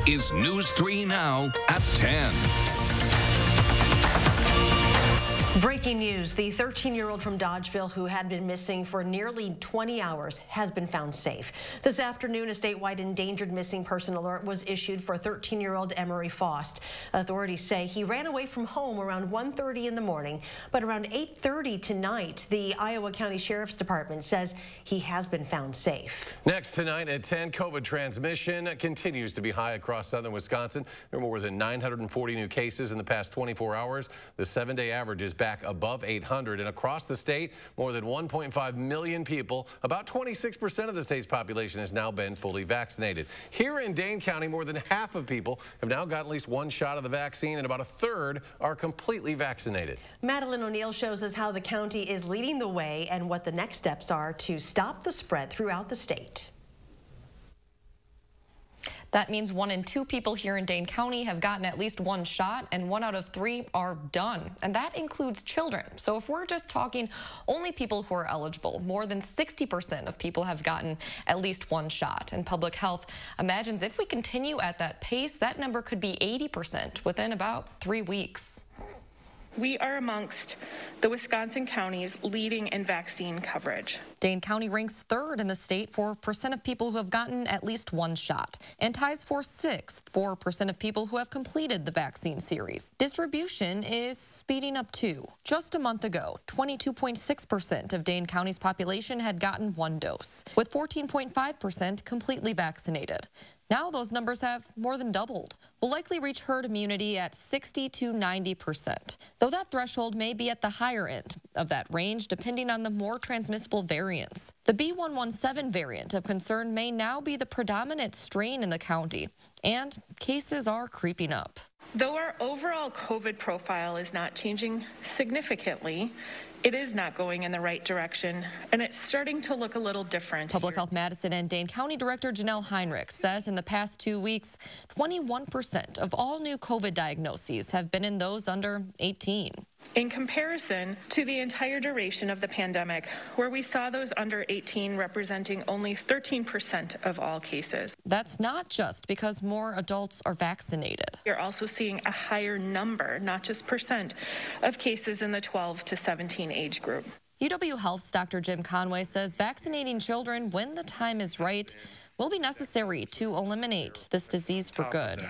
is News 3 Now at 10. Breaking news, the 13-year-old from Dodgeville who had been missing for nearly 20 hours has been found safe. This afternoon, a statewide endangered missing person alert was issued for 13-year-old Emery Faust. Authorities say he ran away from home around 1:30 in the morning, but around 8:30 tonight, the Iowa County Sheriff's Department says he has been found safe. Next tonight at 10, COVID transmission continues to be high across southern Wisconsin. There are more than 940 new cases in the past 24 hours. The 7-day average is back above 800, and across the state, more than 1.5 million people, about 26% of the state's population, has now been fully vaccinated. Here in Dane County, more than half of people have now got at least one shot of the vaccine, and about a third are completely vaccinated. Madeline O'Neill shows us how the county is leading the way and what the next steps are to stop the spread throughout the state. That means 1 in 2 people here in Dane County have gotten at least one shot, and 1 out of 3 are done. And that includes children. So if we're just talking only people who are eligible, more than 60% of people have gotten at least one shot. And Public Health imagines if we continue at that pace, that number could be 80% within about 3 weeks. We are amongst the Wisconsin counties leading in vaccine coverage. Dane County ranks 3rd in the state for % of people who have gotten at least one shot, and ties for 6th for % of people who have completed the vaccine series. Distribution is speeding up too. Just a month ago, 22.6% of Dane County's population had gotten one dose, with 14.5% completely vaccinated. Now those numbers have more than doubled. We'll likely reach herd immunity at 60 to 90%, though that threshold may be at the higher end of that range depending on the more transmissible variants. The B.1.1.7 variant of concern may now be the predominant strain in the county, and cases are creeping up. Though our overall COVID profile is not changing significantly, it is not going in the right direction, and it's starting to look a little different. Public Health Madison and Dane County Director Janelle Heinrich says in the past 2 weeks, 21% of all new COVID diagnoses have been in those under 18. In comparison to the entire duration of the pandemic, where we saw those under 18 representing only 13% of all cases. That's not just because more adults are vaccinated. You're also seeing a higher number, not just percent, of cases in the 12 to 17 age group. UW Health's Dr. Jim Conway says vaccinating children when the time is right will be necessary to eliminate this disease for good.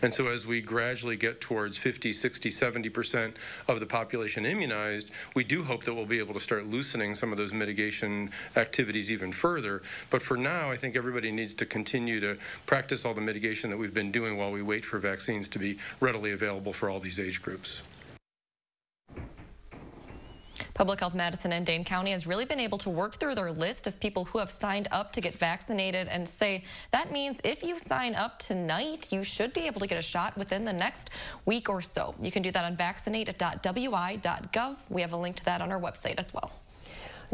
And so as we gradually get towards 50, 60, 70% of the population immunized, we do hope that we'll be able to start loosening some of those mitigation activities even further. But for now, I think everybody needs to continue to practice all the mitigation that we've been doing while we wait for vaccines to be readily available for all these age groups. Public Health Madison and Dane County has really been able to work through their list of people who have signed up to get vaccinated and say that means if you sign up tonight, you should be able to get a shot within the next week or so. You can do that on vaccinate.wi.gov. We have a link to that on our website as well.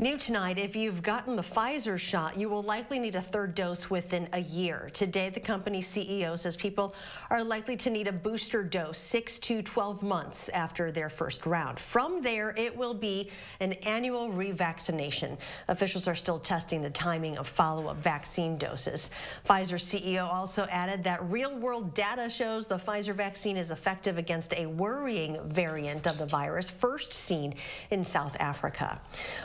New tonight, if you've gotten the Pfizer shot, you will likely need a 3rd dose within a year. Today, the company's CEO says people are likely to need a booster dose 6 to 12 months after their first round. From there, it will be an annual revaccination. Officials are still testing the timing of follow-up vaccine doses. Pfizer CEO also added that real-world data shows the Pfizer vaccine is effective against a worrying variant of the virus first seen in South Africa.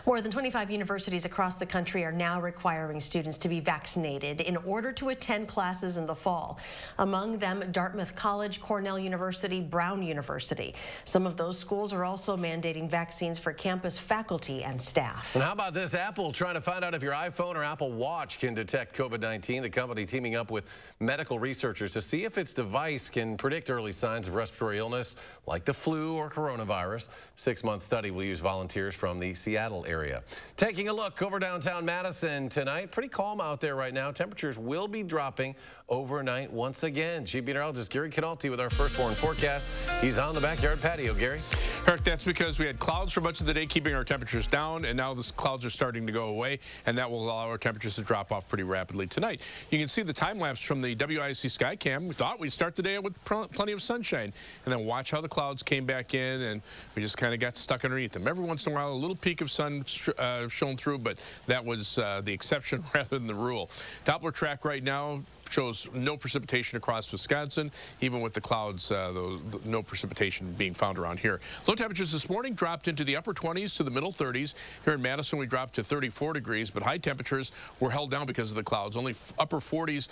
More than 25 universities across the country are now requiring students to be vaccinated in order to attend classes in the fall. Among them, Dartmouth College, Cornell University, Brown University. Some of those schools are also mandating vaccines for campus faculty and staff. And how about this? Apple trying to find out if your iPhone or Apple Watch can detect COVID-19. The company teaming up with medical researchers to see if its device can predict early signs of respiratory illness like the flu or coronavirus. 6-month study will use volunteers from the Seattle area. Taking a look over downtown Madison tonight. Pretty calm out there right now. Temperatures will be dropping overnight once again. Chief Meteorologist Gary Canalti with our firstborn forecast. He's on the backyard patio. Gary? Eric, that's because we had clouds for much of the day keeping our temperatures down, and now the clouds are starting to go away, and that will allow our temperatures to drop off pretty rapidly tonight. You can see the time lapse from the WISC Skycam. We thought we'd start the day with plenty of sunshine, and then watch how the clouds came back in, and we just kind of got stuck underneath them. Every once in a while, a little peek of sun shone through, but that was the exception rather than the rule. Doppler track right now shows no precipitation across Wisconsin, even with the clouds, no precipitation being found around here. Low temperatures this morning dropped into the upper 20s to the middle 30s. Here in Madison, we dropped to 34 degrees, but high temperatures were held down because of the clouds. Only upper 40s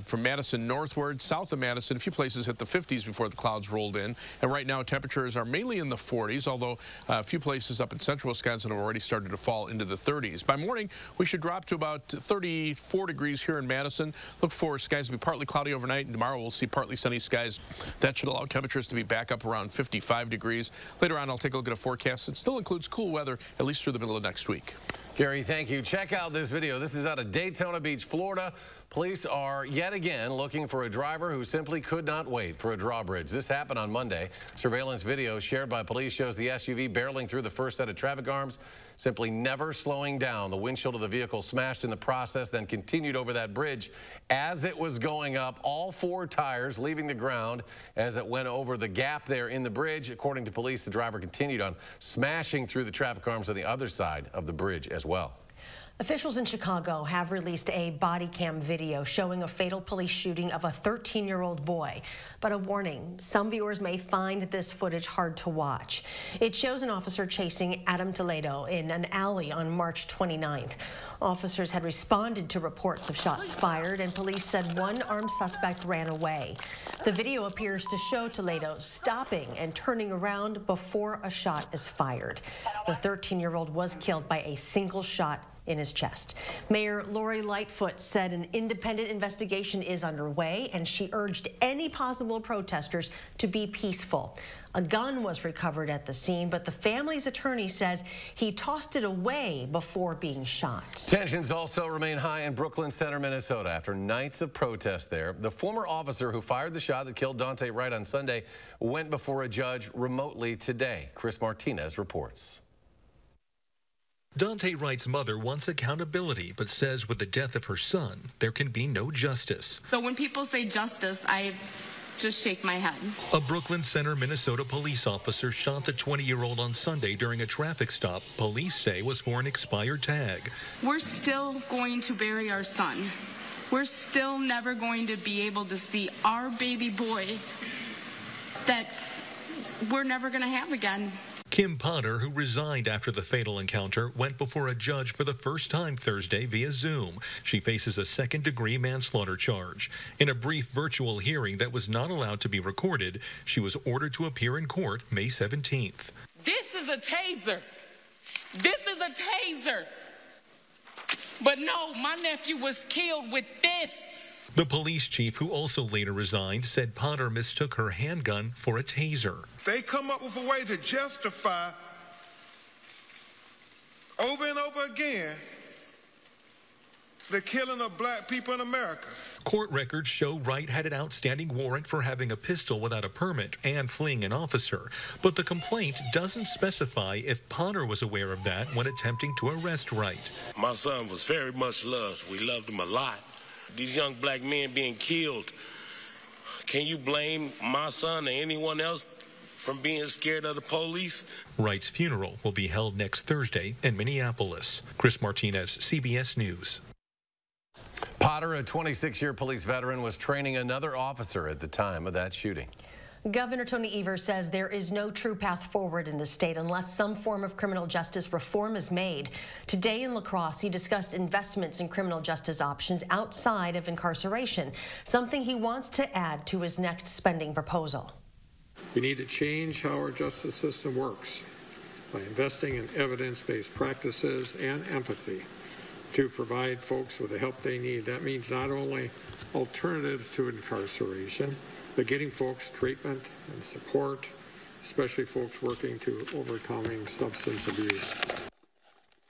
from Madison northward. South of Madison, a few places hit the 50s before the clouds rolled in. And right now, temperatures are mainly in the 40s, although a few places up in central Wisconsin have already started to fall into the 30s. By morning, we should drop to about 34 degrees here in Madison. Look for skies to be partly cloudy overnight, and tomorrow we'll see partly sunny skies. That should allow temperatures to be back up around 55 degrees. Later on, I'll take a look at a forecast that still includes cool weather, at least through the middle of next week. Gary, thank you. Check out this video. This is out of Daytona Beach, Florida. Police are yet again looking for a driver who simply could not wait for a drawbridge. This happened on Monday. Surveillance video shared by police shows the SUV barreling through the first set of traffic arms, simply never slowing down. The windshield of the vehicle smashed in the process, then continued over that bridge. As it was going up, all four tires leaving the ground as it went over the gap there in the bridge. According to police, the driver continued on smashing through the traffic arms on the other side of the bridge as well. Officials in Chicago have released a body cam video showing a fatal police shooting of a 13-year-old boy. But a warning, some viewers may find this footage hard to watch. It shows an officer chasing Adam Toledo in an alley on March 29th. Officers had responded to reports of shots fired, and police said one armed suspect ran away. The video appears to show Toledo stopping and turning around before a shot is fired. The 13-year-old was killed by a single shot in his chest. Mayor Lori Lightfoot said an independent investigation is underway, and she urged any possible protesters to be peaceful. A gun was recovered at the scene, but the family's attorney says he tossed it away before being shot. Tensions also remain high in Brooklyn Center, Minnesota, after nights of protest there. The former officer who fired the shot that killed Dante Wright on Sunday went before a judge remotely today. Chris Martinez reports. Dante Wright's mother wants accountability, but says with the death of her son, there can be no justice. So when people say justice, I just shake my head. A Brooklyn Center, Minnesota police officer shot the 20-year-old on Sunday during a traffic stop police say was for an expired tag. We're still going to bury our son. We're still never going to be able to see our baby boy that we're never going to have again. Kim Potter, who resigned after the fatal encounter, went before a judge for the first time Thursday via Zoom. She faces a second-degree manslaughter charge. In a brief virtual hearing that was not allowed to be recorded, she was ordered to appear in court May 17th. This is a taser. This is a taser. But no, my nephew was killed with this. The police chief, who also later resigned, said Potter mistook her handgun for a taser. They come up with a way to justify over and over again the killing of black people in America. Court records show Wright had an outstanding warrant for having a pistol without a permit and fleeing an officer. But the complaint doesn't specify if Potter was aware of that when attempting to arrest Wright. My son was very much loved. We loved him a lot. These young black men being killed, can you blame my son or anyone else from being scared of the police? Wright's funeral will be held next Thursday in Minneapolis. Chris Martinez, CBS News. Potter, a 26-year police veteran, was training another officer at the time of that shooting. Governor Tony Evers says there is no true path forward in the state unless some form of criminal justice reform is made. Today in La Crosse, he discussed investments in criminal justice options outside of incarceration, something he wants to add to his next spending proposal. We need to change how our justice system works by investing in evidence-based practices and empathy to provide folks with the help they need. That means not only alternatives to incarceration, but getting folks treatment and support, especially folks working to overcoming substance abuse.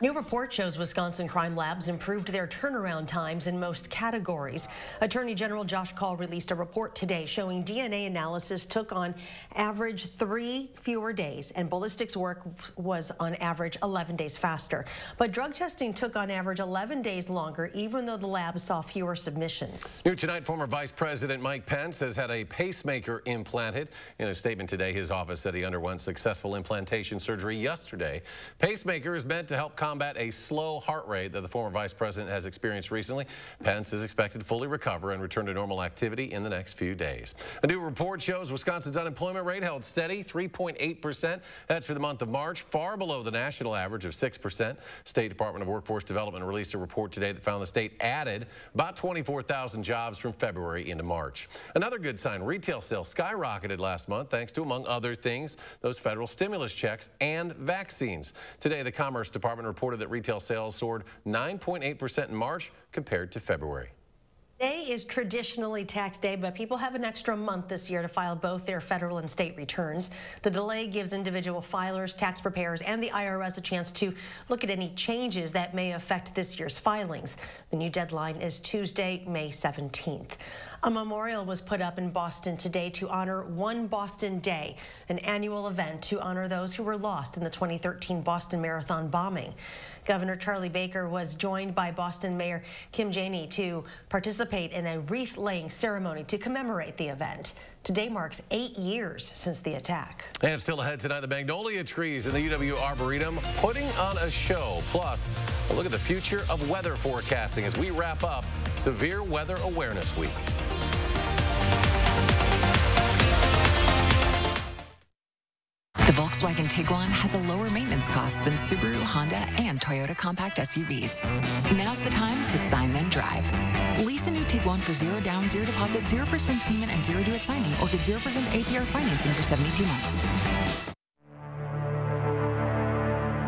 New report shows Wisconsin crime labs improved their turnaround times in most categories. Attorney General Josh Kaul released a report today showing DNA analysis took on average 3 fewer days and ballistics work was on average 11 days faster. But drug testing took on average 11 days longer, even though the lab saw fewer submissions. New tonight, former Vice President Mike Pence has had a pacemaker implanted. In a statement today, his office said he underwent successful implantation surgery yesterday. Pacemaker is meant to help combat combat a slow heart rate that the former vice president has experienced recently. Pence is expected to fully recover and return to normal activity in the next few days. A new report shows Wisconsin's unemployment rate held steady, 3.8%. That's for the month of March, far below the national average of 6%. State Department of Workforce Development released a report today that found the state added about 24,000 jobs from February into March. Another good sign, retail sales skyrocketed last month thanks to, among other things, those federal stimulus checks and vaccines. Today, the Commerce Department reported that retail sales soared 9.8% in March compared to February. Today is traditionally tax day, but people have an extra month this year to file both their federal and state returns. The delay gives individual filers, tax preparers, and the IRS a chance to look at any changes that may affect this year's filings. The new deadline is Tuesday, May 17th. A memorial was put up in Boston today to honor One Boston Day, an annual event to honor those who were lost in the 2013 Boston Marathon bombing. Governor Charlie Baker was joined by Boston Mayor Kim Janey to participate in a wreath-laying ceremony to commemorate the event. Today marks 8 years since the attack. And still ahead tonight, the magnolia trees in the UW Arboretum putting on a show. Plus, a look at the future of weather forecasting as we wrap up Severe Weather Awareness Week. The Volkswagen Tiguan has a lower maintenance cost than Subaru, Honda, and Toyota compact SUVs. Now's the time to sign then drive. Lease a new Tiguan for 0 down, 0 deposit, 0 first month payment, and 0 due at signing, or get 0% APR financing for 72 months.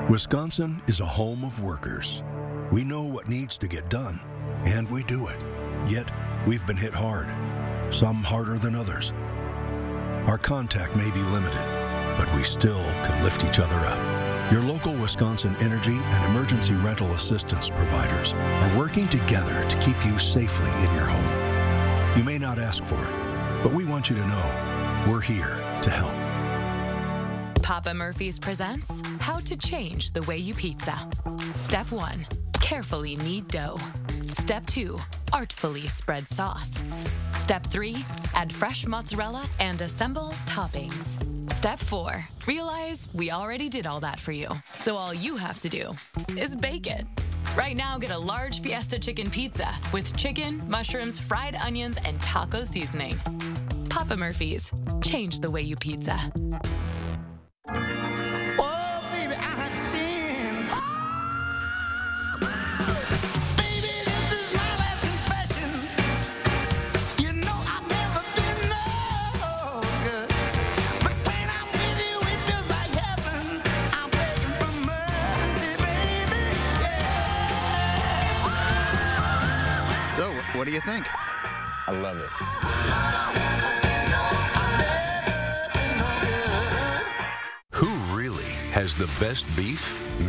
Wisconsin is a home of workers. We know what needs to get done, and we do it. Yet, we've been hit hard, some harder than others. Our contact may be limited, but we still can lift each other up. Your local Wisconsin energy and emergency rental assistance providers are working together to keep you safely in your home. You may not ask for it, but we want you to know we're here to help. Papa Murphy's presents How to Change the Way You Pizza. Step 1, carefully knead dough. Step 2, artfully spread sauce. Step 3, add fresh mozzarella and assemble toppings. Step 4, realize we already did all that for you. So all you have to do is bake it. Right now, get a large Fiesta chicken pizza with chicken, mushrooms, fried onions, and taco seasoning. Papa Murphy's, change the way you pizza. So, what do you think? I love it. Who really has the best beef?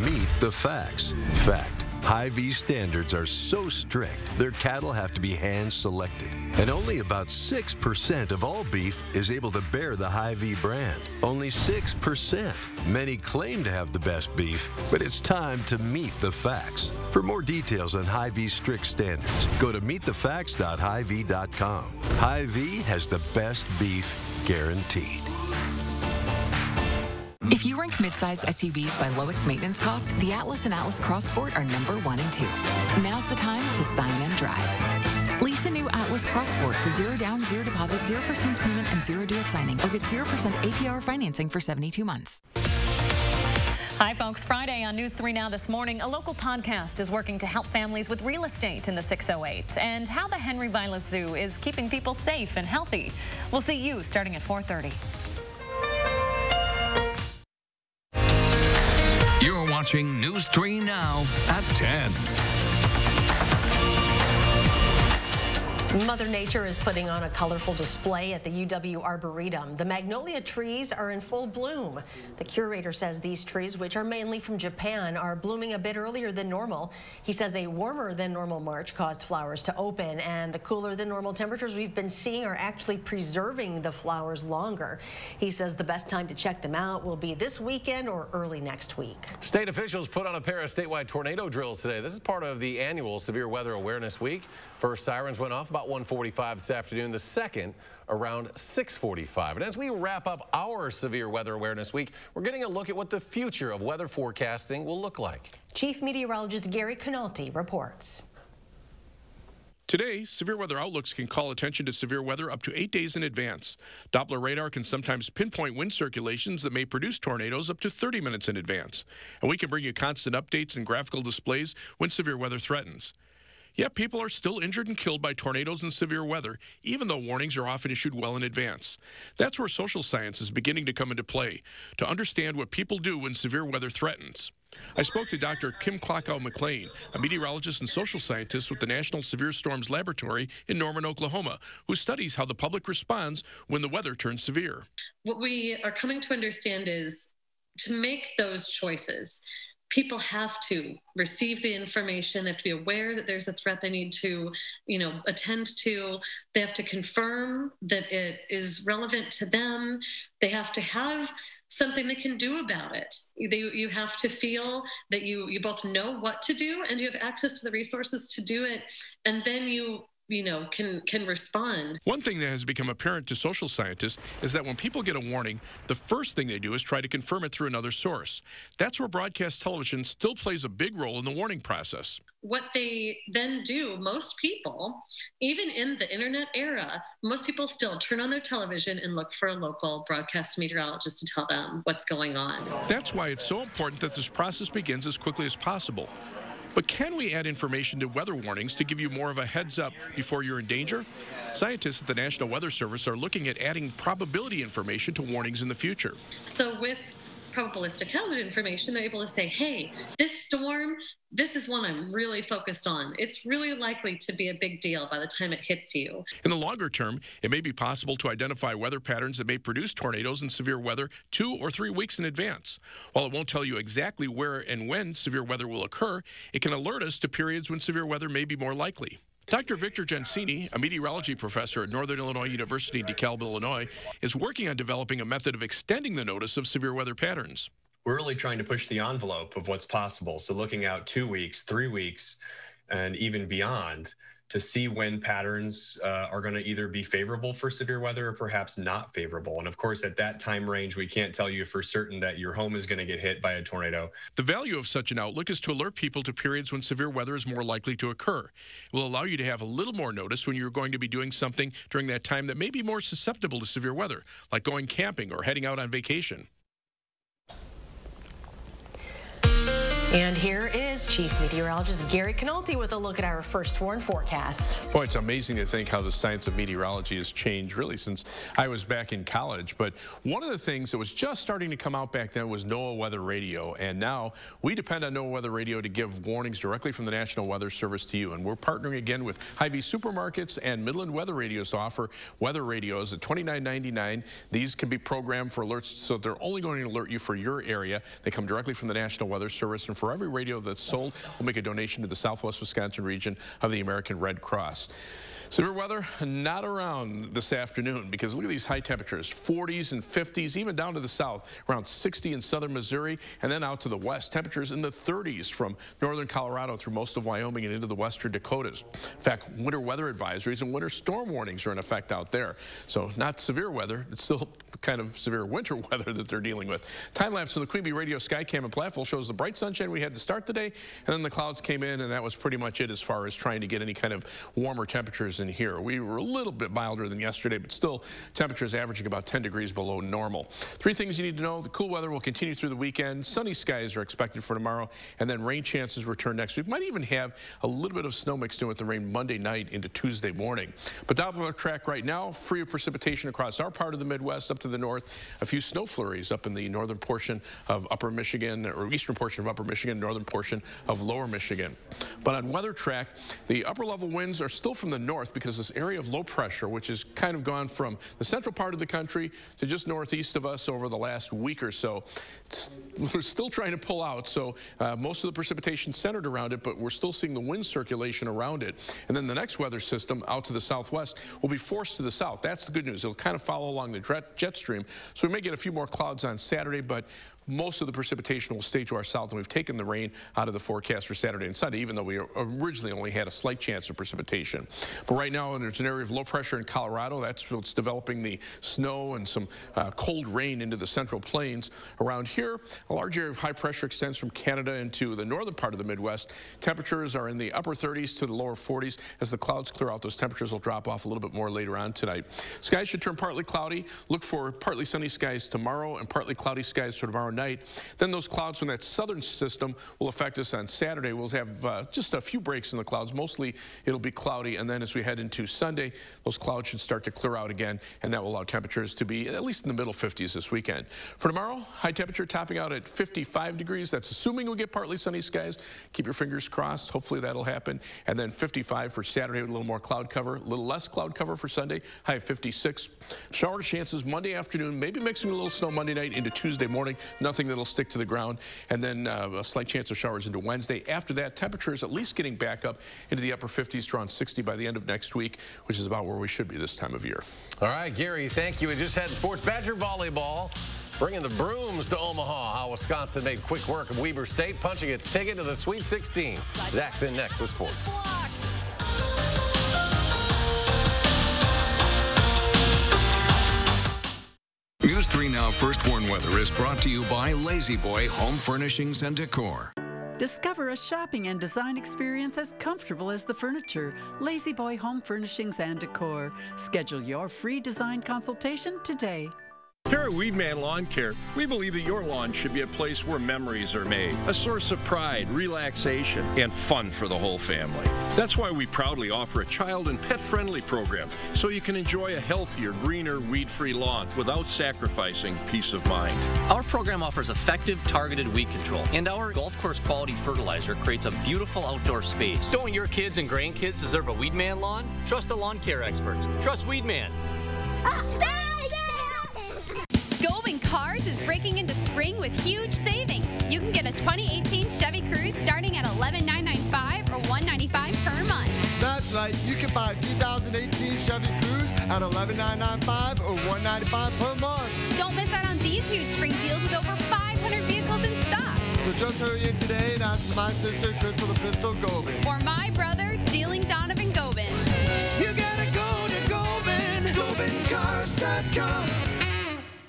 Meet the facts. Fact. Hy-Vee standards are so strict, their cattle have to be hand-selected. And only about 6% of all beef is able to bear the Hy-Vee brand. Only 6%. Many claim to have the best beef, but it's time to meet the facts. For more details on Hy-Vee's strict standards, go to meetthefacts.hyvee.com. Hy-Vee has the best beef guaranteed. If you rank midsize SUVs by lowest maintenance cost, the Atlas and Atlas Cross Sport are number 1 and 2. Now's the time to sign then drive. Lease a new Atlas Cross Sport for 0 down, 0 deposit, 0 first month's payment, and 0 due at signing, or get 0% APR financing for 72 months. Hi, folks. Friday on News 3 Now this morning, a local podcast is working to help families with real estate in the 608 and how the Henry Vilas Zoo is keeping people safe and healthy. We'll see you starting at 4:30. You're watching News 3 Now at 10. Mother Nature is putting on a colorful display at the UW Arboretum. The magnolia trees are in full bloom. The curator says these trees, which are mainly from Japan, are blooming a bit earlier than normal. He says a warmer than normal March caused flowers to open, and the cooler than normal temperatures we've been seeing are actually preserving the flowers longer. He says the best time to check them out will be this weekend or early next week. State officials put on a pair of statewide tornado drills today. This is part of the annual Severe Weather Awareness Week. First sirens went off about about 1:45 this afternoon, the second around 6:45. And as we wrap up our Severe Weather Awareness Week, we're getting a look at what the future of weather forecasting will look like. Chief Meteorologist Gary Canalti reports. Today, severe weather outlooks can call attention to severe weather up to 8 days in advance. Doppler radar can sometimes pinpoint wind circulations that may produce tornadoes up to 30 minutes in advance. And we can bring you constant updates and graphical displays when severe weather threatens. Yet people are still injured and killed by tornadoes and severe weather, even though warnings are often issued well in advance. That's where social science is beginning to come into play, to understand what people do when severe weather threatens. I spoke to Dr. Kim Klockow-McLean, a meteorologist and social scientist with the National Severe Storms Laboratory in Norman, Oklahoma, who studies how the public responds when the weather turns severe. What we are coming to understand is to make those choices, people have to receive the information. They have to be aware that there's a threat they need to, attend to. They have to confirm that it is relevant to them. They have to have something they can do about it. You have to feel that you both know what to do and you have access to the resources to do it, and then you can respond. One thing that has become apparent to social scientists is that when people get a warning, the first thing they do is try to confirm it through another source. That's where broadcast television still plays a big role in the warning process. What they then do, most people, even in the internet era, most people still turn on their television and look for a local broadcast meteorologist to tell them what's going on. That's why it's so important that this process begins as quickly as possible. But can we add information to weather warnings to give you more of a heads up before you're in danger? Scientists at the National Weather Service are looking at adding probability information to warnings in the future. So with probabilistic hazard information, they're able to say, hey, this storm, this is one I'm really focused on. It's really likely to be a big deal by the time it hits you. In the longer term, it may be possible to identify weather patterns that may produce tornadoes and severe weather 2 or 3 weeks in advance. While it won't tell you exactly where and when severe weather will occur, it can alert us to periods when severe weather may be more likely. Dr. Victor Gensini, a meteorology professor at Northern Illinois University in DeKalb, Illinois, is working on developing a method of extending the notice of severe weather patterns. We're really trying to push the envelope of what's possible. So looking out 2 weeks, 3 weeks, and even beyond to see when patterns are going to either be favorable for severe weather or perhaps not favorable. And of course, at that time range, we can't tell you for certain that your home is going to get hit by a tornado. The value of such an outlook is to alert people to periods when severe weather is more likely to occur. It will allow you to have a little more notice when you're going to be doing something during that time that may be more susceptible to severe weather, like going camping or heading out on vacation. And here is Chief Meteorologist Gary Canalti with a look at our first warn forecast. Boy, it's amazing to think how the science of meteorology has changed really since I was back in college. But one of the things that was just starting to come out back then was NOAA Weather Radio. And now we depend on NOAA Weather Radio to give warnings directly from the National Weather Service to you. And we're partnering again with Hy-Vee Supermarkets and Midland Weather Radios to offer weather radios at $29.99. These can be programmed for alerts, so they're only going to alert you for your area. They come directly from the National Weather Service. And for every radio that's sold, we'll make a donation to the Southwest Wisconsin region of the American Red Cross. Severe weather not around this afternoon because look at these high temperatures, 40s and 50s, even down to the south, around 60 in southern Missouri, and then out to the west, temperatures in the 30s from northern Colorado through most of Wyoming and into the western Dakotas. In fact, winter weather advisories and winter storm warnings are in effect out there. So not severe weather, it's still kind of severe winter weather that they're dealing with. Time lapse from the Queen Bee Radio Skycam in Platteville shows the bright sunshine we had to start the day, and then the clouds came in, and that was pretty much it as far as trying to get any kind of warmer temperatures in here. We were a little bit milder than yesterday, but still temperatures averaging about 10 degrees below normal. 3 things you need to know. The cool weather will continue through the weekend. Sunny skies are expected for tomorrow, and then rain chances return next week. Might even have a little bit of snow mixed in with the rain Monday night into Tuesday morning. But Doppler track right now, free of precipitation across our part of the Midwest up to the north. A few snow flurries up in the northern portion of upper Michigan, or eastern portion of upper Michigan, northern portion of lower Michigan. But on weather track, the upper level winds are still from the north because this area of low pressure, which has kind of gone from the central part of the country to just northeast of us over the last week or so. We're still trying to pull out, so most of the precipitation centered around it, but we're still seeing the wind circulation around it. And then the next weather system out to the southwest will be forced to the south. That's the good news. It'll kind of follow along the jet stream, so we may get a few more clouds on Saturday, but most of the precipitation will stay to our south, and we've taken the rain out of the forecast for Saturday and Sunday, even though we originally only had a slight chance of precipitation. But right now, there's an area of low pressure in Colorado. That's what's developing the snow and some cold rain into the central plains. Around here, a large area of high pressure extends from Canada into the northern part of the Midwest. Temperatures are in the upper 30s to the lower 40s. As the clouds clear out, those temperatures will drop off a little bit more later on tonight. Skies should turn partly cloudy. Look for partly sunny skies tomorrow and partly cloudy skies for tomorrow night. Then those clouds from that southern system will affect us on Saturday. We'll have just a few breaks in the clouds. Mostly it'll be cloudy, and then as we head into Sunday, those clouds should start to clear out again, and that will allow temperatures to be at least in the middle 50s this weekend. For tomorrow, high temperature topping out at 55 degrees. That's assuming we get partly sunny skies. Keep your fingers crossed. Hopefully that'll happen. And then 55 for Saturday with a little more cloud cover, a little less cloud cover for Sunday, high of 56. Shower chances Monday afternoon, maybe mixing a little snow Monday night into Tuesday morning. Nothing that'll stick to the ground. And then a slight chance of showers into Wednesday. After that, temperatures at least getting back up into the upper 50s to around 60 by the end of next week, which is about where we should be this time of year. All right, Gary, thank you. We just had sports Badger volleyball bringing the brooms to Omaha. How Wisconsin made quick work of Weber State, punching its ticket to the Sweet 16. Zach's in next with sports. News 3 Now First Warn Weather is brought to you by Lazy Boy Home Furnishings and Decor. Discover a shopping and design experience as comfortable as the furniture. Lazy Boy Home Furnishings and Decor. Schedule your free design consultation today. Here at Weedman Lawn Care, we believe that your lawn should be a place where memories are made, a source of pride, relaxation, and fun for the whole family. That's why we proudly offer a child and pet-friendly program, so you can enjoy a healthier, greener, weed-free lawn without sacrificing peace of mind. Our program offers effective, targeted weed control, and our golf course quality fertilizer creates a beautiful outdoor space. Don't your kids and grandkids deserve a Weedman lawn? Trust the lawn care experts. Trust Weedman. Gobin Cars is breaking into spring with huge savings. You can get a 2018 Chevy Cruze starting at $11,995 or $195 per month. That's right. You can buy a 2018 Chevy Cruze at $11,995 or $195 per month. Don't miss out on these huge spring deals with over 500 vehicles in stock. So just hurry in today and ask for my sister, Crystal the Pistol Gobin. Or my brother, Dealing Donovan Gobin. You gotta go to Gobin, GobinCars.com.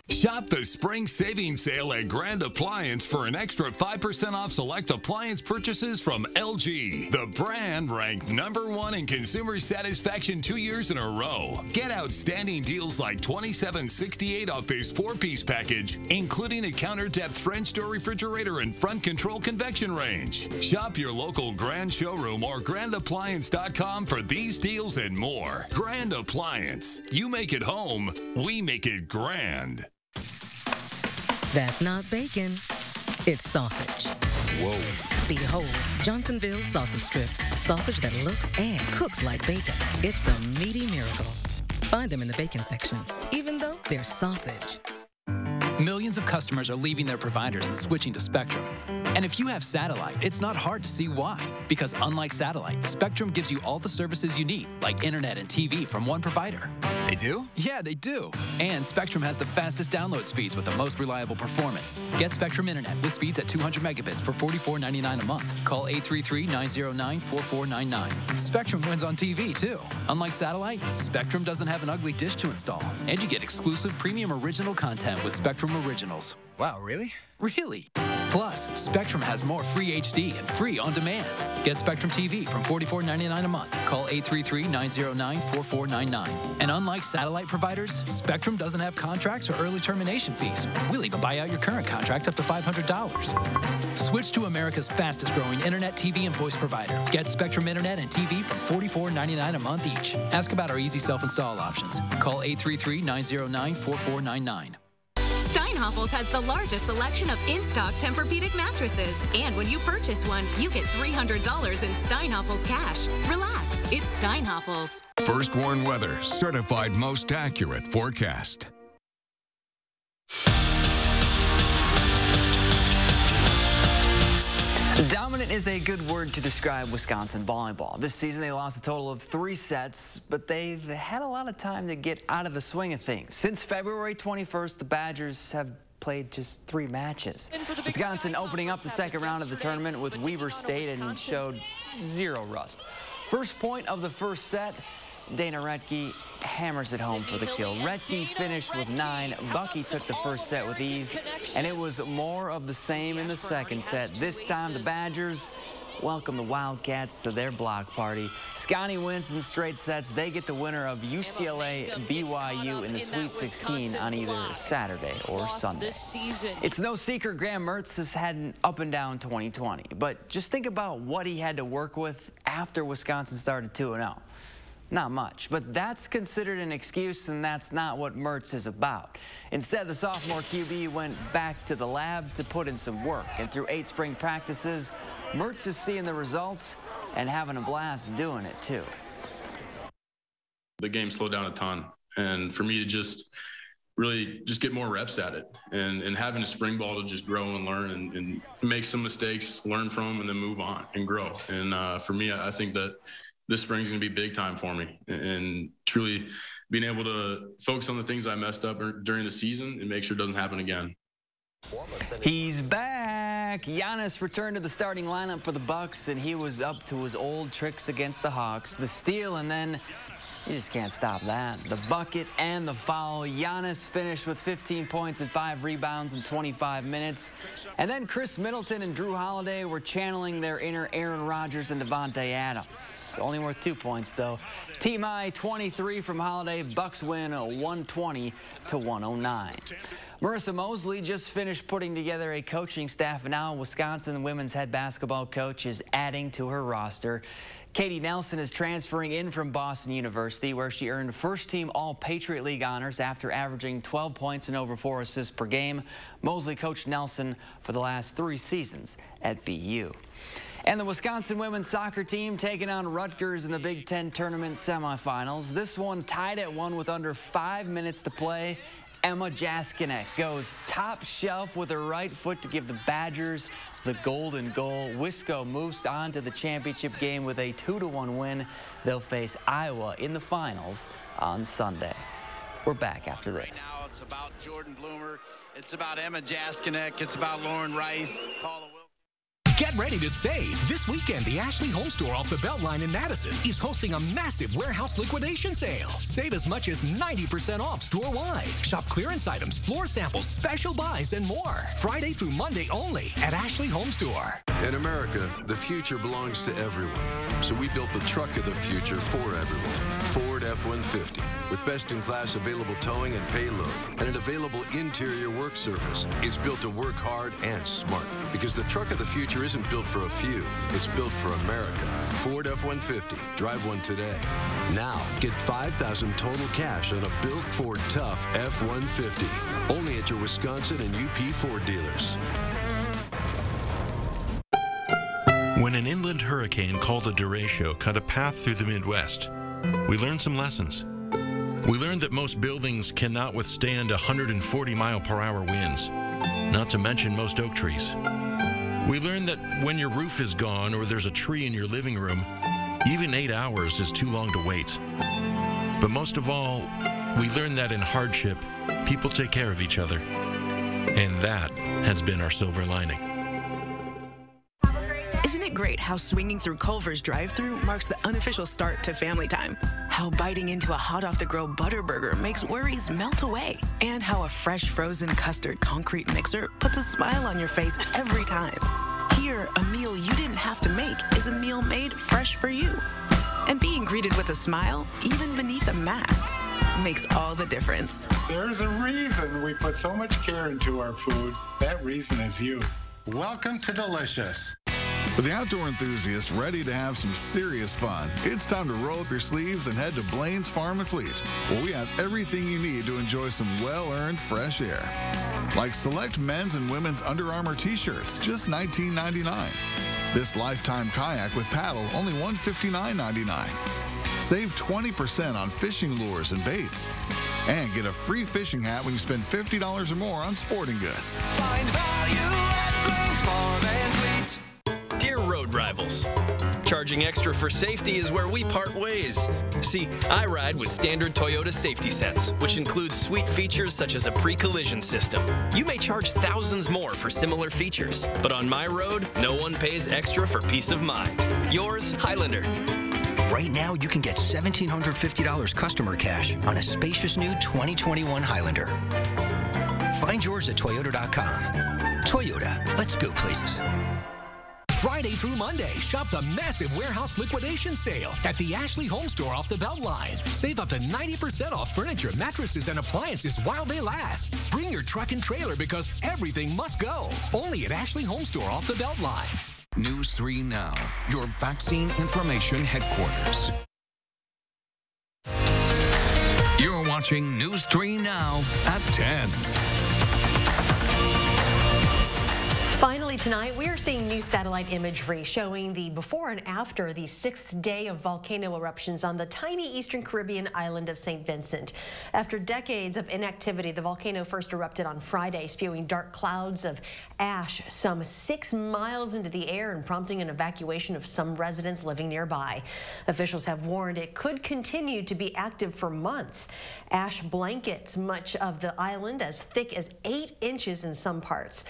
Shop the spring savings sale at Grand Appliance for an extra 5% off select appliance purchases from LG. The brand ranked #1 in consumer satisfaction 2 years in a row. Get outstanding deals like $27.68 off this 4-piece package, including a counter-depth French door refrigerator and front control convection range. Shop your local Grand showroom or grandappliance.com for these deals and more. Grand Appliance. You make it home, we make it grand. That's not bacon, it's sausage. Whoa. Behold, Johnsonville sausage strips. Sausage that looks and cooks like bacon. It's a meaty miracle. Find them in the bacon section, even though they're sausage. Millions of customers are leaving their providers and switching to Spectrum. And if you have satellite, it's not hard to see why. Because unlike satellite, Spectrum gives you all the services you need, like internet and TV from one provider. They do? Yeah, they do. And Spectrum has the fastest download speeds with the most reliable performance. Get Spectrum Internet with speeds at 200 megabits for $44.99 a month. Call 833-909-4499. Spectrum wins on TV, too. Unlike satellite, Spectrum doesn't have an ugly dish to install. And you get exclusive premium original content with Spectrum Originals. Wow, really? Really. Plus, Spectrum has more free HD and free on demand. Get Spectrum TV from $44.99 a month. Call 833-909-4499. And unlike satellite providers, Spectrum doesn't have contracts or early termination fees. We'll even buy out your current contract up to $500. Switch to America's fastest growing internet, TV, and voice provider. Get Spectrum Internet and TV from $44.99 a month each. Ask about our easy self-install options. Call 833-909-4499. Steinhafels has the largest selection of in-stock Tempur-Pedic mattresses. And when you purchase one, you get $300 in Steinhafels cash. Relax, it's Steinhafels. First Warn Weather, certified most accurate forecast. Dominant is a good word to describe Wisconsin volleyball. This season they lost a total of 3 sets, but they've had a lot of time to get out of the swing of things. Since February 21st, the Badgers have played just 3 matches. Wisconsin opening up the second round of the tournament with Weber State and showed 0 rust. First point of the first set, Dana Retke hammers it home for the kill. Retke finished with 9. Bucky took the first set with ease, and it was more of the same in the second set. This time the Badgers welcome the Wildcats to their block party. Scotty wins in straight sets. They get the winner of UCLA BYU in the Sweet 16 on either Saturday or Sunday. It's no secret Graham Mertz has had an up and down 2020, but just think about what he had to work with after Wisconsin started 2-0. Not much, but that's considered an excuse, and that's not what Mertz is about. Instead, the sophomore QB went back to the lab to put in some work, and through 8 spring practices, Mertz is seeing the results and having a blast doing it, too. The game slowed down a ton, and for me to just really just get more reps at it and having a spring ball to just grow and learn and make some mistakes, learn from them, and then move on and grow. And for me, I think that this spring's going to be big time for me, and truly being able to focus on the things I messed up during the season and make sure it doesn't happen again. He's back. Giannis returned to the starting lineup for the Bucks, and he was up to his old tricks against the Hawks. The steal, and then you just can't stop that. The bucket and the foul. Giannis finished with 15 points and 5 rebounds in 25 minutes. And then Chris Middleton and Drew Holiday were channeling their inner Aaron Rodgers and Devontae Adams. Only worth 2 points, though. Team high 23 from Holiday. Bucks win 120-109. Marissa Mosley just finished putting together a coaching staff, and now Wisconsin women's head basketball coach is adding to her roster. Katie Nelson is transferring in from Boston University, where she earned first-team All-Patriot League honors after averaging 12 points and over 4 assists per game. Mosley coached Nelson for the last 3 seasons at BU. And the Wisconsin women's soccer team taking on Rutgers in the Big Ten tournament semifinals. This one tied at 1 with under 5 minutes to play. Emma Jaskinek goes top shelf with her right foot to give the Badgers the golden goal. Wisco moves on to the championship game with a 2-1 win. They'll face Iowa in the finals on Sunday. We're back after this. Right now, it's about Jordan Bloomer. It's about Emma Jaskinek. It's about Lauren Rice. Paula Wilson. Get ready to save. This weekend, the Ashley Home Store off the Beltline in Madison is hosting a massive warehouse liquidation sale. Save as much as 90% off store-wide. Shop clearance items, floor samples, special buys, and more. Friday through Monday only at Ashley Home Store. In America, the future belongs to everyone. So we built the truck of the future for everyone. Ford F-150. With best-in-class available towing and payload and an available interior work surface. It's built to work hard and smart, because the truck of the future isn't built for a few. It's built for America. Ford F-150. Drive one today. Now, get $5,000 total cash on a built Ford Tough F-150. Only at your Wisconsin and UP Ford dealers. When an inland hurricane called the Derecho cut a path through the Midwest, we learned some lessons. We learned that most buildings cannot withstand 140-mile-per-hour winds, not to mention most oak trees. We learned that when your roof is gone or there's a tree in your living room, even 8 hours is too long to wait. But most of all, we learned that in hardship, people take care of each other. And that has been our silver lining. Isn't it great how swinging through Culver's drive-thru marks the unofficial start to family time? How biting into a hot-off-the-grill Butterburger makes worries melt away? And how a fresh frozen custard concrete mixer puts a smile on your face every time? Here, a meal you didn't have to make is a meal made fresh for you. And being greeted with a smile, even beneath a mask, makes all the difference. There's a reason we put so much care into our food. That reason is you. Welcome to Delicious. For the outdoor enthusiast ready to have some serious fun, it's time to roll up your sleeves and head to Blaine's Farm and Fleet, where we have everything you need to enjoy some well-earned fresh air. Like select men's and women's Under Armour t-shirts, just $19.99. This lifetime kayak with paddle, only $159.99. Save 20% on fishing lures and baits. And get a free fishing hat when you spend $50 or more on sporting goods. Find value at Blaine's Farm and Fleet. Dear road rivals, Charging extra for safety is where we part ways. See, I ride with standard Toyota Safety Sense, which includes sweet features such as a pre-collision system. You may charge thousands more for similar features, but on my road, no one pays extra for peace of mind. Yours, Highlander. Right now, you can get $1,750 customer cash on a spacious new 2021 Highlander. Find yours at Toyota.com. Toyota, let's go places. Friday through Monday, shop the massive warehouse liquidation sale at the Ashley Home Store off the Beltline. Save up to 90% off furniture, mattresses, and appliances while they last. Bring your truck and trailer because everything must go. Only at Ashley Home Store off the Beltline. News 3 Now, your vaccine information headquarters. You're watching News 3 Now at 10. Finally tonight, we are seeing new satellite imagery showing the before and after the 6th day of volcano eruptions on the tiny eastern Caribbean island of St. Vincent. After decades of inactivity, the volcano first erupted on Friday, spewing dark clouds of ash some 6 miles into the air and prompting an evacuation of some residents living nearby. Officials have warned it could continue to be active for months. Ash blankets much of the island as thick as 8 inches in some parts.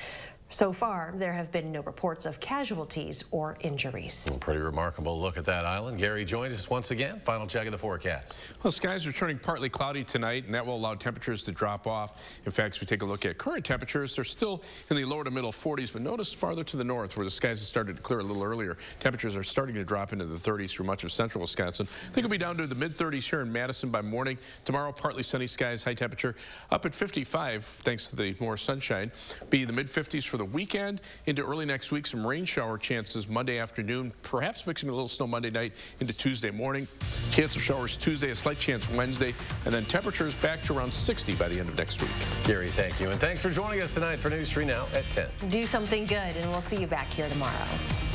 So far, there have been no reports of casualties or injuries. A pretty remarkable look at that island. Gary joins us once again. Final check of the forecast. Well, skies are turning partly cloudy tonight, and that will allow temperatures to drop off. In fact, if we take a look at current temperatures, they're still in the lower to middle 40s, but notice farther to the north where the skies have started to clear a little earlier. Temperatures are starting to drop into the 30s through much of central Wisconsin. I think it'll be down to the mid-30s here in Madison by morning. Tomorrow, partly sunny skies, high temperature up at 55, thanks to the more sunshine. Be the mid-50s for the weekend. Into early next week, some rain shower chances Monday afternoon, perhaps mixing a little snow Monday night into Tuesday morning. Chance of showers Tuesday, a slight chance Wednesday, and then temperatures back to around 60 by the end of next week. Gary, thank you. And thanks for joining us tonight for News 3 Now at 10. Do something good, and we'll see you back here tomorrow.